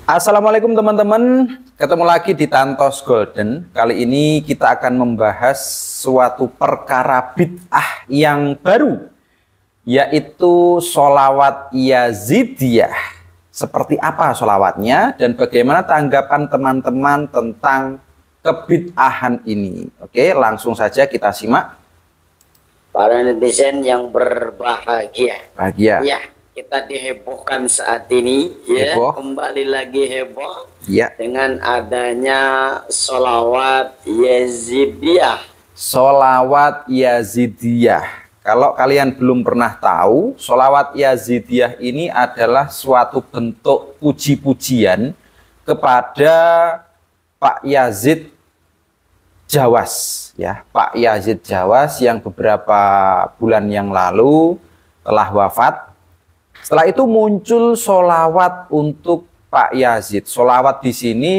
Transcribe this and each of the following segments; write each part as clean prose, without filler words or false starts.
Assalamualaikum teman-teman, ketemu lagi di Tantos Golden. Kali ini kita akan membahas suatu perkara bid'ah yang baru, yaitu sholawat Yazidiyah. Seperti apa sholawatnya dan bagaimana tanggapan teman-teman tentang kebid'ahan ini. Oke, langsung saja kita simak. Para netizen yang berbahagia. Bahagia. Ya, kita dihebohkan saat ini, ya, Heboh. kembali lagi heboh, Ya. dengan adanya sholawat Yazidiyah. Sholawat Yazidiyah. Kalau kalian belum pernah tahu, sholawat Yazidiyah ini adalah suatu bentuk puji-pujian kepada Pak Yazid Jawas, ya, Pak Yazid Jawas yang beberapa bulan yang lalu telah wafat. Setelah itu muncul sholawat untuk Pak Yazid. Sholawat di sini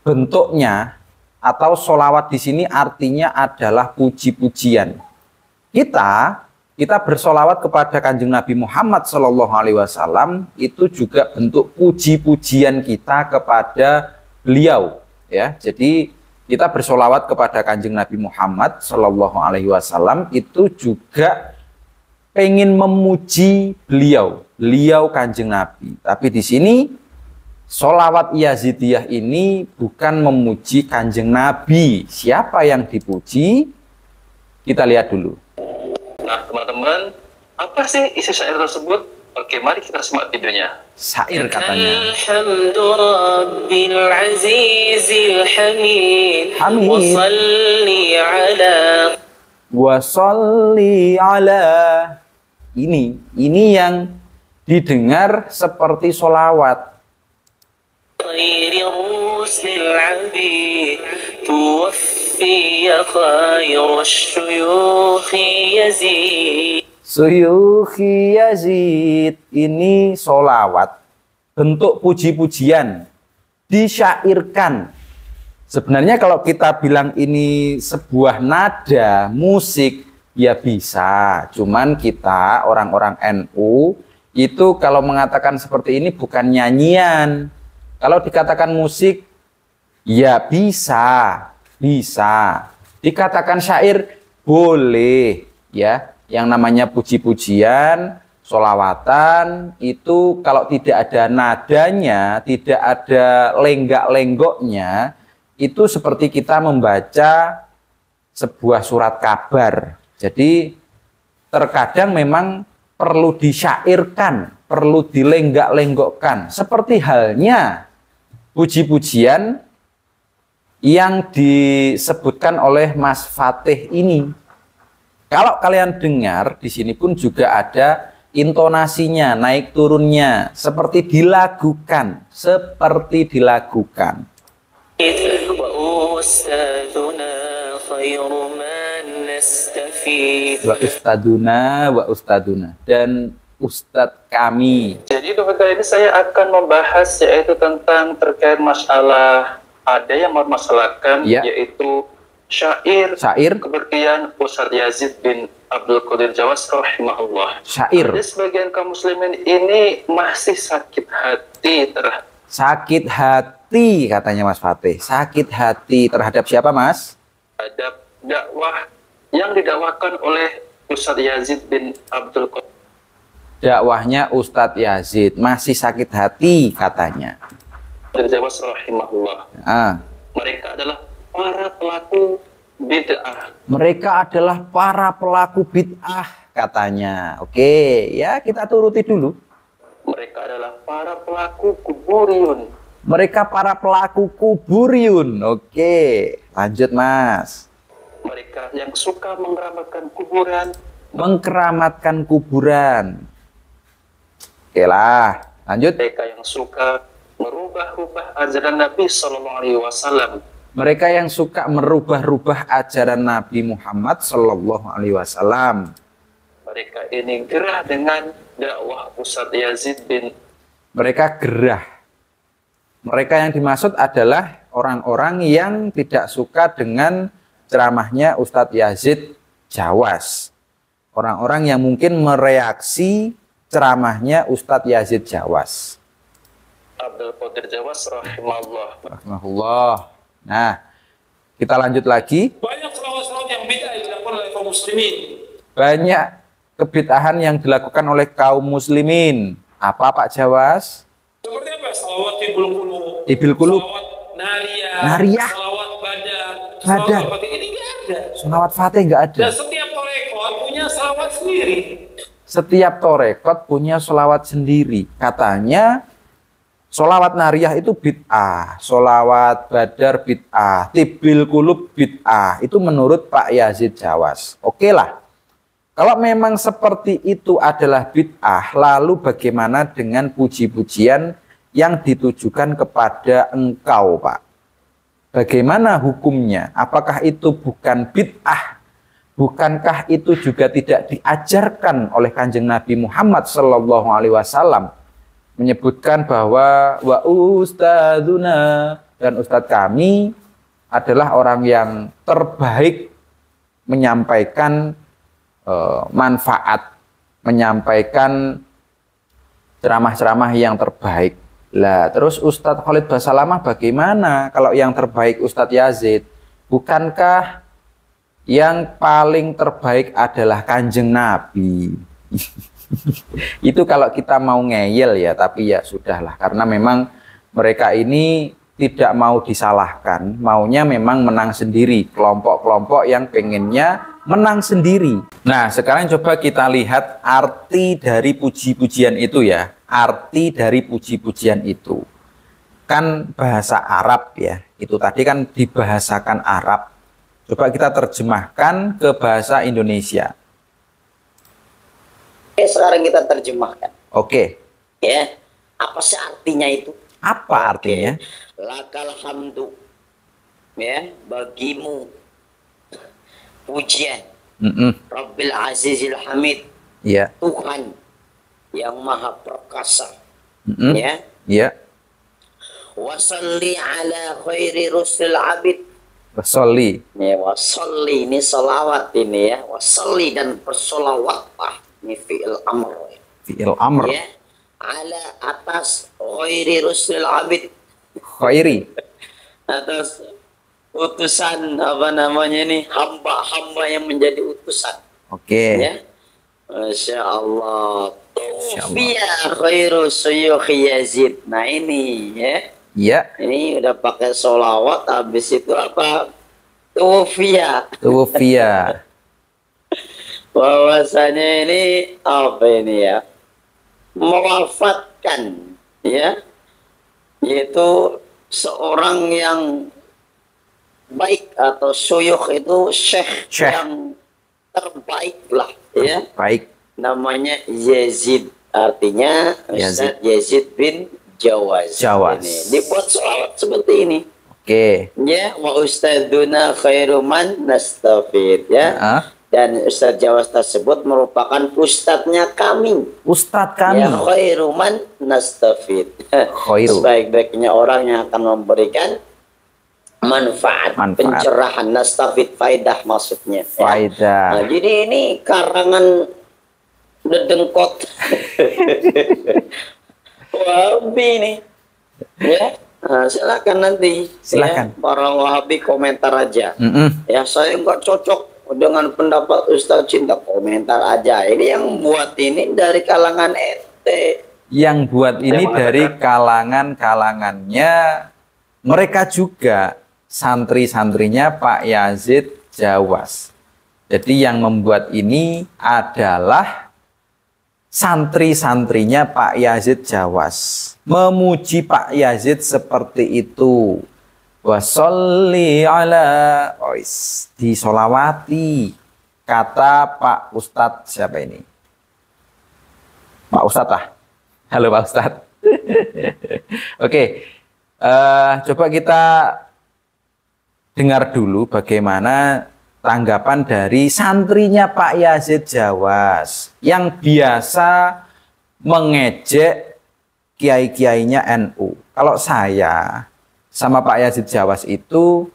bentuknya atau sholawat di sini artinya adalah puji-pujian. Kita bersolawat kepada Kanjeng Nabi Muhammad SAW itu juga bentuk puji-pujian kita kepada beliau. Ya, jadi kita bersolawat kepada Kanjeng Nabi Muhammad SAW itu juga pengen memuji beliau Kanjeng Nabi. Tapi di sini sholawat Yazidiyah ini bukan memuji Kanjeng Nabi. Siapa yang dipuji? Kita lihat dulu. Nah, teman-teman, apa sih isi syair tersebut? Oke, mari kita simak videonya. Syair katanya. Alhamdu Rabbil Azizil Hamid. Hamid. Wa salli ala. Wa sholli ala. Ini yang didengar seperti sholawat. Khairi rusil abid. Tuwaffi khairu syuyukhi Yazid. Suyukhi Yazid, ini sholawat, bentuk puji-pujian, disyairkan. Sebenarnya kalau kita bilang ini sebuah nada musik, ya bisa. Cuman kita orang-orang NU itu kalau mengatakan seperti ini bukan nyanyian. Kalau dikatakan musik, ya bisa. Dikatakan syair, boleh, ya. Yang namanya puji-pujian, sholawatan, itu kalau tidak ada nadanya, tidak ada lenggak-lenggoknya, itu seperti kita membaca sebuah surat kabar. Jadi terkadang memang perlu disyairkan, perlu dilenggak-lenggokkan. Seperti halnya puji-pujian yang disebutkan oleh Mas Fatih ini. Kalau kalian dengar, di sini pun juga ada intonasinya, naik turunnya, seperti dilagukan, Wa ustaduna khairu man nastafid. Wa ustaduna, dan ustadz kami. Jadi kali ini saya akan membahas yaitu tentang terkait masalah ada yang mempermasalahkan, Ya. yaitu syair kepergian Ustadz Yazid bin Abdul Qadir Jawas rahimahullah. Syair. Jadi sebagian kaum muslimin ini masih sakit hati Sakit hati katanya Mas Fatih. Sakit hati terhadap siapa, Mas? terhadap dakwah yang didakwakan oleh Ustadz Yazid bin Abdul Qadir. Dakwahnya Ustadz Yazid masih sakit hati katanya. Jawas rahimahullah. Mereka adalah para pelaku bid'ah. Mereka adalah para pelaku bid'ah katanya. Oke, ya kita turuti dulu. Mereka adalah para pelaku kuburiyun. Mereka para pelaku kuburiyun. Oke, lanjut Mas. Mereka yang suka mengkeramatkan kuburan. Mengkeramatkan kuburan. Oke lah, lanjut. Mereka yang suka merubah-rubah ajaran Nabi Sallallahu Alaihi Wasallam. Mereka yang suka merubah-rubah ajaran Nabi Muhammad Sallallahu Alaihi Wasallam. Mereka ini gerah dengan dakwah Ustadz Yazid bin. Mereka gerah. Mereka yang dimaksud adalah orang-orang yang tidak suka dengan ceramahnya Ustadz Yazid Jawas. Orang-orang yang mungkin mereaksi ceramahnya Ustadz Yazid Jawas. Abdul Qadir Jawas rahimahullah. Rahimahullah. Nah, kita lanjut lagi. Banyak selawat-selawat yang bid'ah yang dilakukan oleh kaum muslimin. Banyak kebid'ahan yang dilakukan oleh kaum muslimin. Apa Pak Jawas? Seperti apa? Selawat Ibil Qulub. Ibil Qulub. Selawat Nariyah. Nariyah. Selawat Badar. Badar. Selawat Fatih. Ini nggak ada. Sholawat Fatih nggak ada. Dan setiap torekot punya selawat sendiri. Setiap torekot punya sholawat sendiri. Katanya sholawat nariyah itu bid'ah, sholawat badar bid'ah, tibil kulub bid'ah. Itu menurut Pak Yazid Jawas. Oke lah. Kalau memang seperti itu adalah bid'ah, lalu bagaimana dengan puji-pujian yang ditujukan kepada engkau, Pak? Bagaimana hukumnya? Apakah itu bukan bid'ah? Bukankah itu juga tidak diajarkan oleh Kanjeng Nabi Muhammad SAW, menyebutkan bahwa wa ustadzuna, dan ustadz kami adalah orang yang terbaik menyampaikan manfaat, menyampaikan ceramah-ceramah yang terbaik. Lah, terus Ustadz Khalid Basalamah bagaimana kalau yang terbaik Ustadz Yazid? Bukankah yang paling terbaik adalah Kanjeng Nabi? Itu kalau kita mau ngeyel ya, tapi ya sudahlah, karena memang mereka ini tidak mau disalahkan, maunya memang menang sendiri, kelompok-kelompok yang pengennya menang sendiri. Nah, sekarang coba kita lihat arti dari puji-pujian itu ya. Arti dari puji-pujian itu kan bahasa Arab ya. Itu tadi kan dibahasakan Arab. Coba kita terjemahkan ke bahasa Indonesia. Oke, sekarang kita terjemahkan. Oke. Ya, apa sih artinya itu? Apa artinya? Lakal hamdu, ya, bagimu pujian. Rabbil Azizil Hamid, ya, Tuhan yang maha perkasa. Ya, ya. Wasalli ala khairi rusul abid. Wasalli. Ya, wasalli ini salawat ini ya. Wasalli dan bersolawatlah. Ini fi'il amr. Fi'il amr. Ya, ala atas khairi rusul abid. Khairi. Atas utusan apa namanya ini, hamba-hamba yang menjadi utusan. Oke. Ya. Masya Allah. Tawfiya khairu suyukhi Yazid. Nah ini ya. Ya. Ini udah pakai sholawat, habis itu apa? Tawfiya. Tawfiya. Bahwasanya ini apa ini ya? Mewafatkan ya. Yaitu seorang yang baik atau suyukh itu syekh yang terbaik lah ya. Baik. Namanya Yazid, artinya Ustaz Yazid bin Jawas. Ini dibuat sholawat seperti ini. Oke. Ya, wa ustadzuna khairuman nastafid ya. Dan Ustaz Jawas tersebut merupakan ustadznya kami. Ustadz kami. Ya, khairuman nastafid. Khairu. Sebaik-baiknya orang yang akan memberikan manfaat. Pencerahan, nastafid, faidah maksudnya. Faidah. Ya. Nah, jadi ini karangan Dedengkot. Wahabi ini. Ya. Nah, silakan nanti. Silakan. Ya, para Wahabi komentar aja. Ya, saya nggak cocok dengan pendapat Ustaz Cinta, komentar aja. Ini yang buat ini dari kalangan ente. Yang buat ini dari kalangannya mereka juga santri-santrinya Pak Yazid Jawas. Jadi yang membuat ini adalah santri-santrinya Pak Yazid Jawas. Memuji Pak Yazid seperti itu. Wasolli ala disolawati. Kata Pak Ustadz, siapa ini? Pak Ustadz lah. Halo Pak Ustadz. Oke, coba kita dengar dulu bagaimana tanggapan dari santrinya Pak Yazid Jawas yang biasa mengejek kiai-kiainya NU. Kalau saya sama Pak Yazid Jawas itu,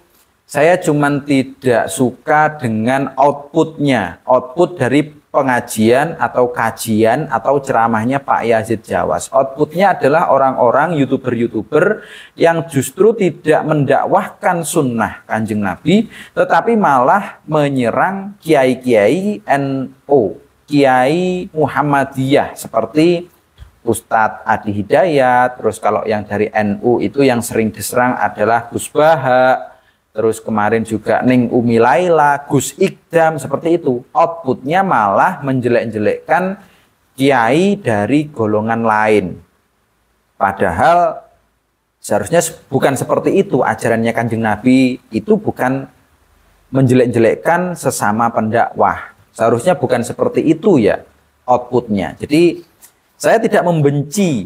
saya cuman tidak suka dengan outputnya, output dari pengajian atau kajian atau ceramahnya Pak Yazid Jawas. Outputnya adalah orang-orang YouTuber-YouTuber yang justru tidak mendakwahkan sunnah Kanjeng Nabi, tetapi malah menyerang kiai-kiai NU, kiai Muhammadiyah seperti Ustadz Adi Hidayat. Terus kalau yang dari NU itu yang sering diserang adalah Gus Baha. Terus kemarin juga Ning Umi Laila, Gus Ikdam, seperti itu. Outputnya malah menjelek-jelekkan kiai dari golongan lain. Padahal seharusnya bukan seperti itu. Ajarannya Kanjeng Nabi itu bukan menjelek-jelekkan sesama pendakwah. Seharusnya bukan seperti itu ya outputnya. Jadi saya tidak membenci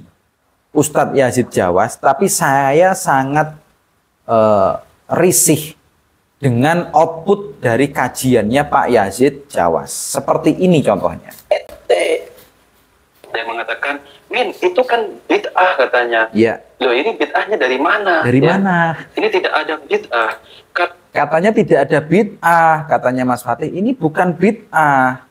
Ustadz Yazid Jawas, tapi saya sangat risih dengan output dari kajiannya Pak Yazid Jawas. Seperti ini contohnya. Dia mengatakan, Min, itu kan bid'ah katanya. Iya. Loh, ini bid'ahnya dari mana? Dari Ya, mana? Ini tidak ada bid'ah. Katanya tidak ada bid'ah, katanya Mas Fatih. Ini bukan bid'ah.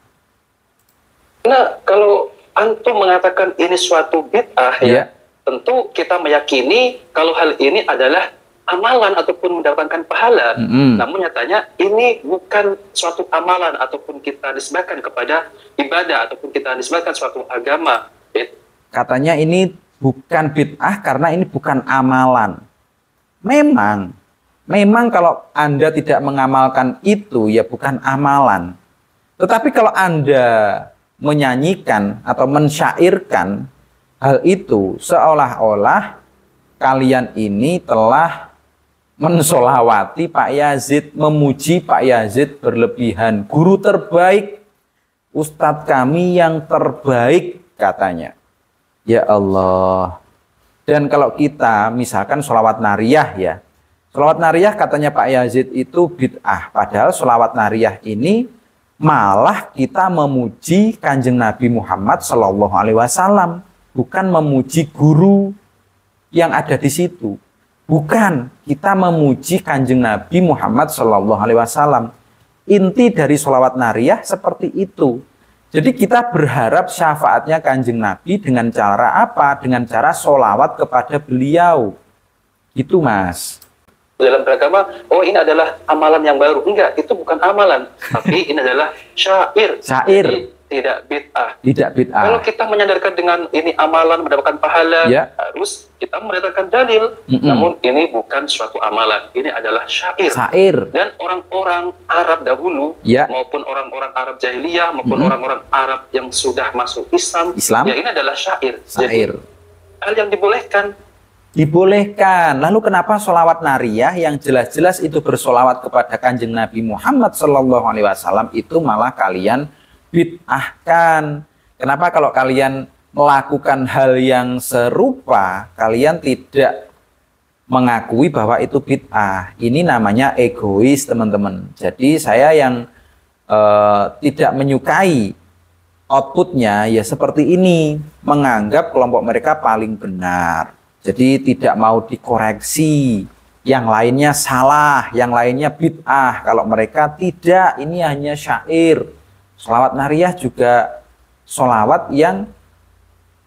Nah, kalau antum mengatakan ini suatu bid'ah, Iya. ya, tentu kita meyakini kalau hal ini adalah amalan ataupun mendapatkan pahala. Namun nyatanya ini bukan suatu amalan ataupun kita nisbahkan kepada ibadah ataupun kita nisbahkan suatu agama. Katanya ini bukan bid'ah karena ini bukan amalan. Memang kalau Anda tidak mengamalkan itu ya bukan amalan. Tetapi kalau Anda menyanyikan atau mensyairkan hal itu seolah-olah kalian ini telah mensolawati Pak Yazid, memuji Pak Yazid berlebihan. Guru terbaik, ustadz kami yang terbaik katanya. Ya Allah. Dan kalau kita misalkan sholawat nariyah ya. Sholawat nariyah katanya Pak Yazid itu bid'ah. Padahal sholawat nariyah ini malah kita memuji Kanjeng Nabi Muhammad SAW. Bukan memuji guru yang ada di situ. Bukan, kita memuji Kanjeng Nabi Muhammad SAW. Inti dari sholawat nariyah seperti itu. Jadi kita berharap syafaatnya Kanjeng Nabi dengan cara apa? Dengan cara sholawat kepada beliau. Itu Mas. Dalam beragama, oh ini adalah amalan yang baru. Enggak, itu bukan amalan. Tapi ini adalah syair. Syair. Jadi, tidak bid'ah. Tidak bid'ah. Kalau kita menyandarkan dengan ini amalan mendapatkan pahala, ya, harus kita mendatangkan dalil. Namun ini bukan suatu amalan. Ini adalah syair. Syair. Dan orang-orang Arab dahulu, ya, maupun orang-orang Arab jahiliyah, maupun orang-orang Arab yang sudah masuk Islam, ya ini adalah syair. Syair. Jadi, hal yang dibolehkan. Dibolehkan. Lalu kenapa sholawat nariyah yang jelas-jelas itu bersolawat kepada Kanjeng Nabi Muhammad SAW itu malah kalian bid'ahkan? Kenapa kalau kalian melakukan hal yang serupa, kalian tidak mengakui bahwa itu bid'ah? Ini namanya egois, teman-teman. Jadi saya yang tidak menyukai outputnya ya seperti ini, menganggap kelompok mereka paling benar. Jadi tidak mau dikoreksi, yang lainnya salah, yang lainnya bid'ah. Kalau mereka tidak, ini hanya syair. Sholawat nariyah juga sholawat yang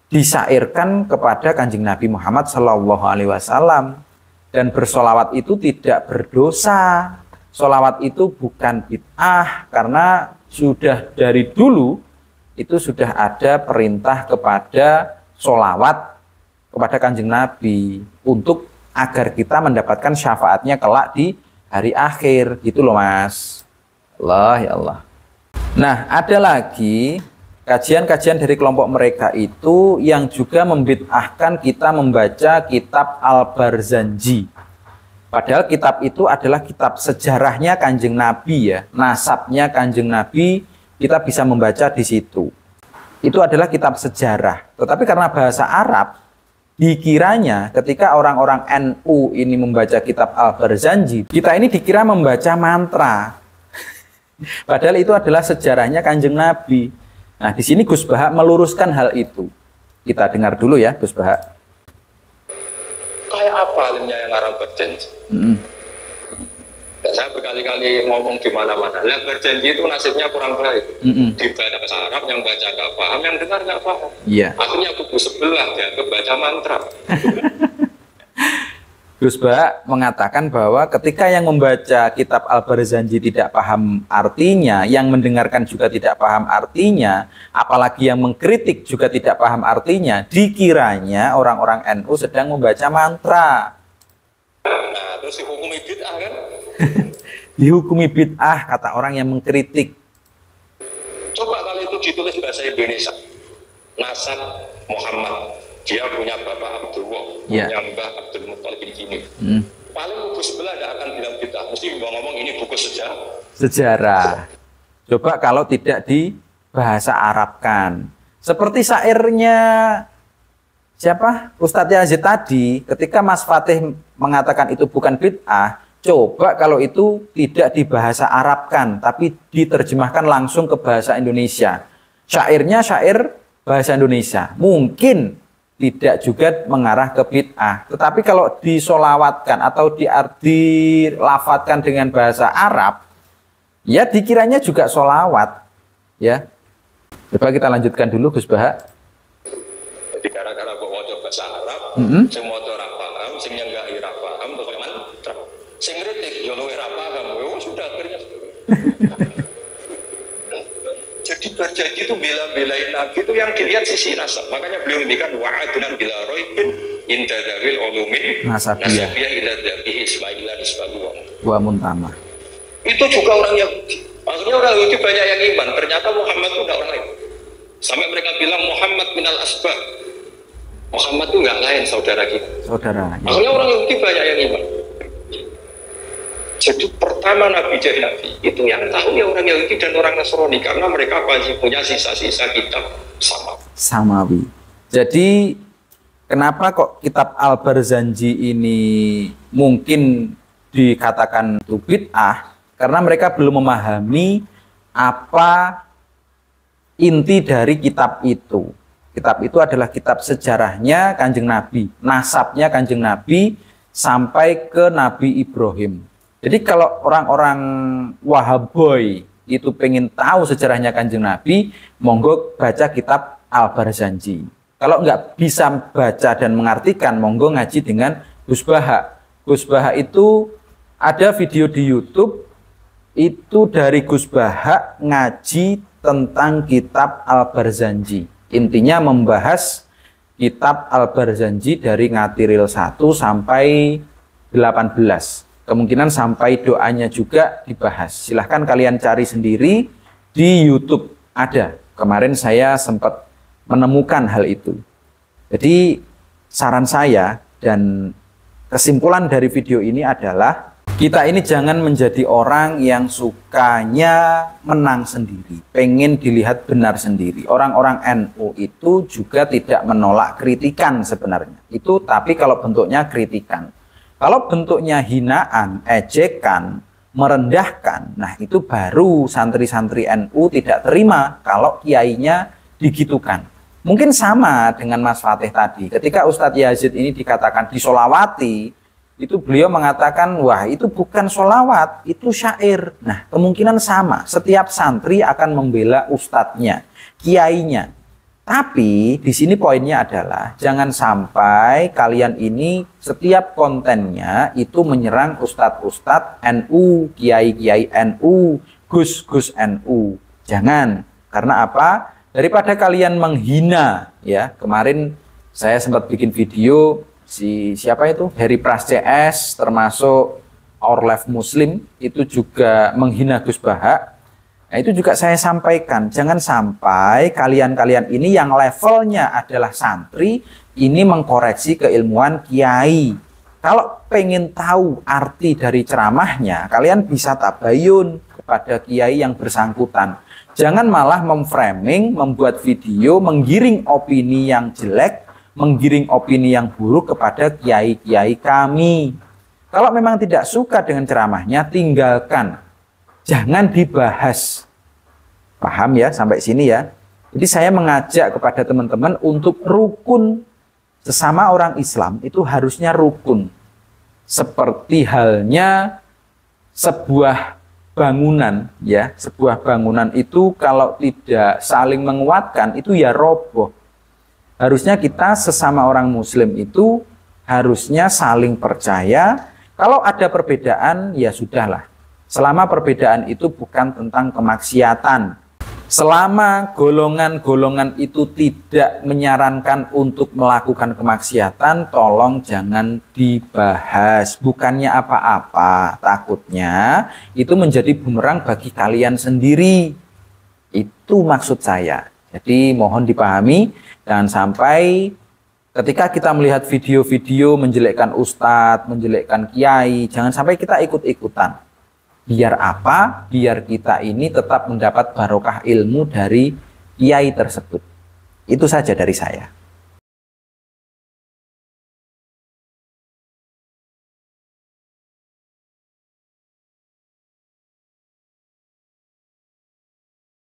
disyairkan kepada Kanjeng Nabi Muhammad SAW. Dan bersolawat itu tidak berdosa. Sholawat itu bukan bid'ah, karena sudah dari dulu itu sudah ada perintah kepada sholawat kepada Kanjeng Nabi untuk agar kita mendapatkan syafaatnya kelak di hari akhir, gitu loh Mas. Allah ya Allah. Nah, ada lagi kajian-kajian dari kelompok mereka itu yang juga membid'ahkan kita membaca kitab Al-Barzanji. Padahal kitab itu adalah kitab sejarahnya Kanjeng Nabi ya, nasabnya Kanjeng Nabi, kita bisa membaca di situ. Itu adalah kitab sejarah. Tetapi karena bahasa Arab, dikiranya ketika orang-orang NU ini membaca kitab Al-Barzanji, kita ini dikira membaca mantra. Padahal itu adalah sejarahnya Kanjeng Nabi. Nah, di sini Gus Baha meluruskan hal itu. Kita dengar dulu ya, Gus Baha. Kayak apa alimnya yang ngarang berjanji? Saya berkali-kali ngomong di mana-mana. Lah berjanji itu nasibnya kurang baik. Di bahasa Arab yang baca nggak paham, yang dengar nggak paham. Iya. Akhirnya kubu sebelah dia baca mantra. Gus Bah mengatakan bahwa ketika yang membaca kitab Al-Barzanji tidak paham artinya, yang mendengarkan juga tidak paham artinya, apalagi yang mengkritik juga tidak paham artinya, dikiranya orang-orang NU sedang membaca mantra. Nah, terus dihukumi bid'ah kan? Dihukumi bid'ah, kata orang yang mengkritik. Coba kalau itu ditulis bahasa Indonesia. Nasab Muhammad. Dia punya bapak Abdullah, punya mbah Abdul Muttalib ini. Paling buku sebelah tidak akan bilang bid'ah. Mesti ngomong ini buku sejarah. Coba kalau tidak dibahasa Arabkan. Seperti syairnya siapa? Ustadz Yazid tadi, ketika Mas Fatih mengatakan itu bukan bid'ah, coba kalau itu tidak dibahasa Arabkan, tapi diterjemahkan langsung ke bahasa Indonesia. Syairnya syair bahasa Indonesia. Mungkin tidak juga mengarah ke bid'ah. Tetapi kalau disolawatkan atau dilafatkan dengan bahasa Arab, ya dikiranya juga solawat. Ya, coba kita lanjutkan dulu Gus Bah. Jadi gara-gara kok mau bahasa Arab, semua orang paham, sing yang nggak ira paham, bagaimana? Sing kritik, yo luwe ra paham, yo sudah akhirnya. Jadi berjanji itu bela-belain Nabi itu yang dilihat sisi nasab. Makanya beliau ngendikan wa'adnan bila roibin inda dzawil ulumin nasabiyah ila dzabihi ismaila nisbahu wa muntama. Itu juga orang Yahudi. Maksudnya orang Yahudi banyak yang iman. Ternyata Muhammad itu enggak orang lain. Sampai mereka bilang Muhammad minal asbah. Muhammad itu enggak lain saudara kita. Saudara. Maksudnya orang Yahudi banyak yang iman. Jadi pertama Nabi jadi Nabi itu yang tahu ya orang Yahudi dan orang Nasrani, karena mereka masih punya sisa-sisa kitab Samawi. Jadi kenapa kok kitab Al-Barzanji ini mungkin dikatakan itu bid'ah? Karena mereka belum memahami apa inti dari kitab itu. Kitab itu adalah kitab sejarahnya Kanjeng Nabi, nasabnya Kanjeng Nabi sampai ke Nabi Ibrahim. Jadi kalau orang-orang Wahaboy itu pengen tahu sejarahnya Kanjeng Nabi, monggo baca kitab Al-Barzanji. Kalau nggak bisa baca dan mengartikan, monggo ngaji dengan Gus Bah. Gus Bah itu ada video di YouTube, itu dari Gus Bah ngaji tentang kitab Al-Barzanji. Intinya membahas kitab Al-Barzanji dari Ngatiril 1 sampai 18. Kemungkinan sampai doanya juga dibahas. Silahkan kalian cari sendiri di YouTube, ada. Kemarin saya sempat menemukan hal itu. Jadi saran saya dan kesimpulan dari video ini adalah kita ini jangan menjadi orang yang sukanya menang sendiri, pengen dilihat benar sendiri. Orang-orang NU itu juga tidak menolak kritikan sebenarnya. Itu tapi kalau bentuknya kritikan. Kalau bentuknya hinaan, ejekan, merendahkan, nah itu baru santri-santri NU tidak terima kalau kiainya digitukan. Mungkin sama dengan Mas Fatih tadi, ketika Ustadz Yazid ini dikatakan disolawati, itu beliau mengatakan, wah itu bukan solawat, itu syair. Nah kemungkinan sama, setiap santri akan membela ustadznya, kiainya. Tapi di sini poinnya adalah jangan sampai kalian ini setiap kontennya itu menyerang ustadz-ustadz NU, kiai-kiai NU, gus-gus NU. Jangan, karena apa? Daripada kalian menghina, ya kemarin saya sempat bikin video siapa itu Harry Pras CS termasuk Our Life Muslim itu juga menghina Gus Bah. Nah itu juga saya sampaikan, jangan sampai kalian-kalian ini yang levelnya adalah santri, ini mengkoreksi keilmuan kiai. Kalau pengen tahu arti dari ceramahnya, kalian bisa tabayun kepada kiai yang bersangkutan. Jangan malah memframing, membuat video, menggiring opini yang jelek, menggiring opini yang buruk kepada kiai-kiai kami. Kalau memang tidak suka dengan ceramahnya, tinggalkan. Jangan dibahas. Paham ya sampai sini ya? Jadi saya mengajak kepada teman-teman untuk rukun. Sesama orang Islam itu harusnya rukun. Seperti halnya sebuah bangunan, ya, sebuah bangunan itu kalau tidak saling menguatkan itu ya roboh. Harusnya kita sesama orang muslim itu harusnya saling percaya. Kalau ada perbedaan ya sudahlah. Selama perbedaan itu bukan tentang kemaksiatan. Selama golongan-golongan itu tidak menyarankan untuk melakukan kemaksiatan, tolong jangan dibahas. Bukannya apa-apa, takutnya itu menjadi bumerang bagi kalian sendiri. Itu maksud saya. Jadi mohon dipahami, jangan sampai ketika kita melihat video-video menjelekkan ustadz, menjelekkan kiai, jangan sampai kita ikut-ikutan. Biar apa? Biar kita ini tetap mendapat barokah ilmu dari kiai tersebut. Itu saja dari saya.